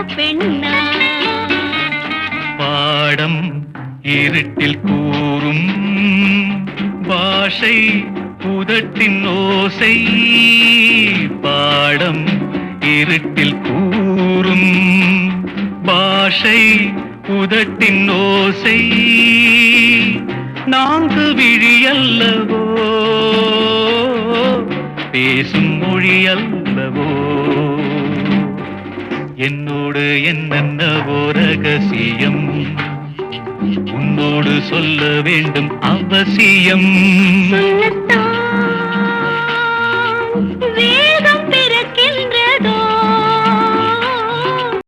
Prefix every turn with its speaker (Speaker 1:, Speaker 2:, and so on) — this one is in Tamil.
Speaker 1: பெண்ணா?
Speaker 2: பாடம் இருட்டில் கூறும் பாஷை உதட்டின் ஓசை. பாடம் இருட்டில் கூறும் பாஷை உதட்டின் ஓசை. நான்கு விழியல்லவோ பேசும் மொழி அல்லவோ. என்னோடு என்னென்னவோ ரகசியம் உன்னோடு சொல்ல வேண்டும் அவசியம்.
Speaker 1: சொல்லத்தான்